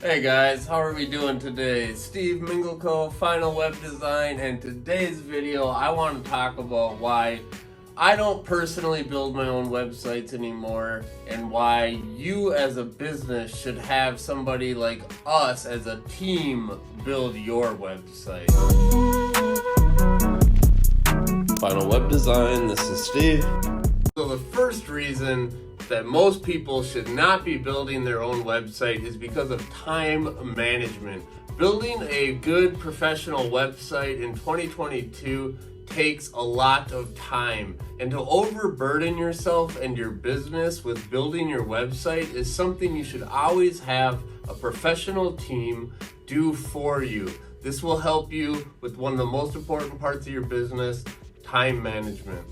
Hey guys, how are we doing today? Steve Mingleco, Final Web Design, and today's video I want to talk about why I don't personally build my own websites anymore and why you as a business should have somebody like us as a team build your website. Final Web Design, this is Steve. So the first reason that most people should not be building their own website is because of time management. Building a good professional website in 2022 takes a lot of time, and to overburden yourself and your business with building your website is something you should always have a professional team do for you. This will help you with one of the most important parts of your business, time management.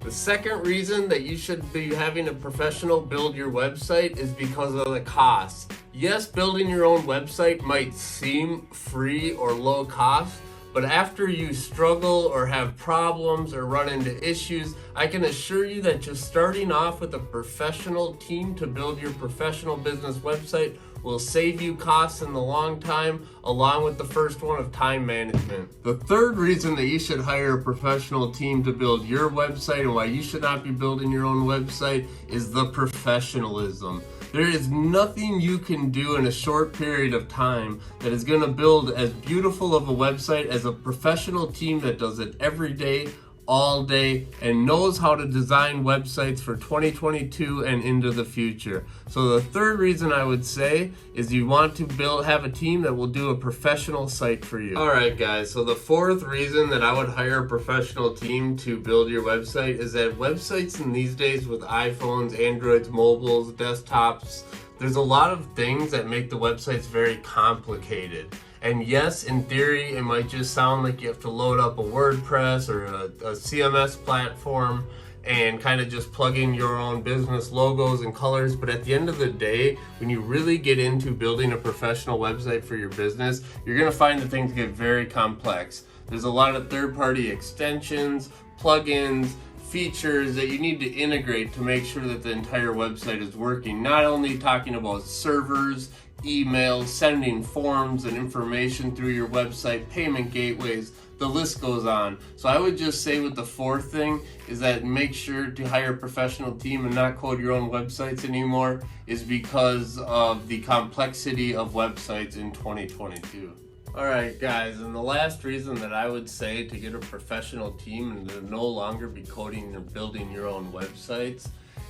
The second reason that you should be having a professional build your website is because of the cost. Yes, building your own website might seem free or low cost, but after you struggle or have problems or run into issues, I can assure you that just starting off with a professional team to build your professional business website will save you costs in the long time, along with the first one of time management. The third reason that you should hire a professional team to build your website and why you should not be building your own website is the professionalism. There is nothing you can do in a short period of time that is going to build as beautiful of a website as a professional team that does it every day, all day, and knows how to design websites for 2022 and into the future. So the third reason I would say is you want to have a team that will do a professional site for you. Alright guys, so the fourth reason that I would hire a professional team to build your website is that websites in these days with iPhones, Androids, mobiles, desktops, there's a lot of things that make the websites very complicated. And yes, in theory, it might just sound like you have to load up a WordPress or a CMS platform and kind of just plug in your own business logos and colors. But at the end of the day, when you really get into building a professional website for your business, you're going to find that things get very complex. There's a lot of third-party extensions, plugins, features that you need to integrate to make sure that the entire website is working. Not only talking about servers, emails, sending forms and information through your website, payment gateways, the list goes on. So I would just say with the fourth thing is that make sure to hire a professional team and not code your own websites anymore is because of the complexity of websites in 2022. Alright guys, and the last reason that I would say to get a professional team and to no longer be coding or building your own websites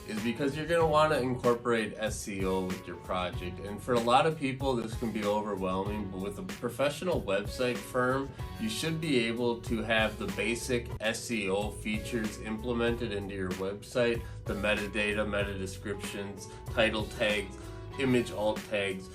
is because you're going to want to incorporate SEO with your project. And for a lot of people this can be overwhelming, but with a professional website firm you should be able to have the basic SEO features implemented into your website, the metadata, meta descriptions, title tags, image alt tags,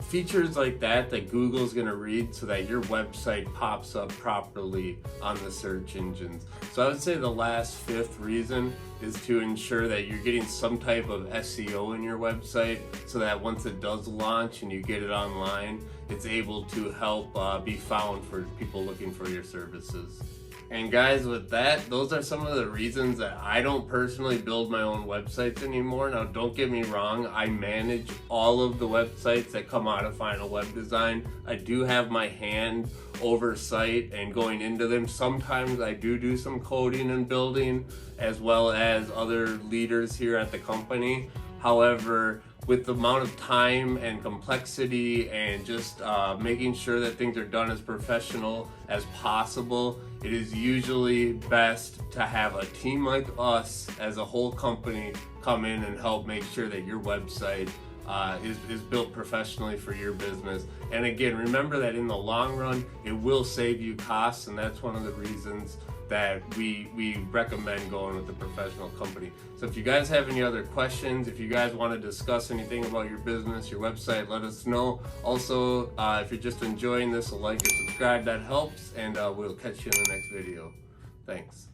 features like that Google's going to read so that your website pops up properly on the search engines. So I would say the last fifth reason is to ensure that you're getting some type of SEO in your website so that once it does launch and you get it online, it's able to help be found for people looking for your services. And guys, with that, those are some of the reasons that I don't personally build my own websites anymore. Now, don't get me wrong, I manage all of the websites that come out of Final Web Design. I do have my hand oversight and going into them. Sometimes I do some coding and building as well as other leaders here at the company. However, with the amount of time and complexity and just making sure that things are done as professional as possible, it is usually best to have a team like us as a whole company come in and help make sure that your website is built professionally for your business. And again, remember that in the long run, it will save you costs, and that's one of the reasons that we recommend going with a professional company. So if you guys have any other questions, if you guys want to discuss anything about your business, your website, let us know. Also, if you're just enjoying this, a like and subscribe, that helps, and we'll catch you in the next video. Thanks.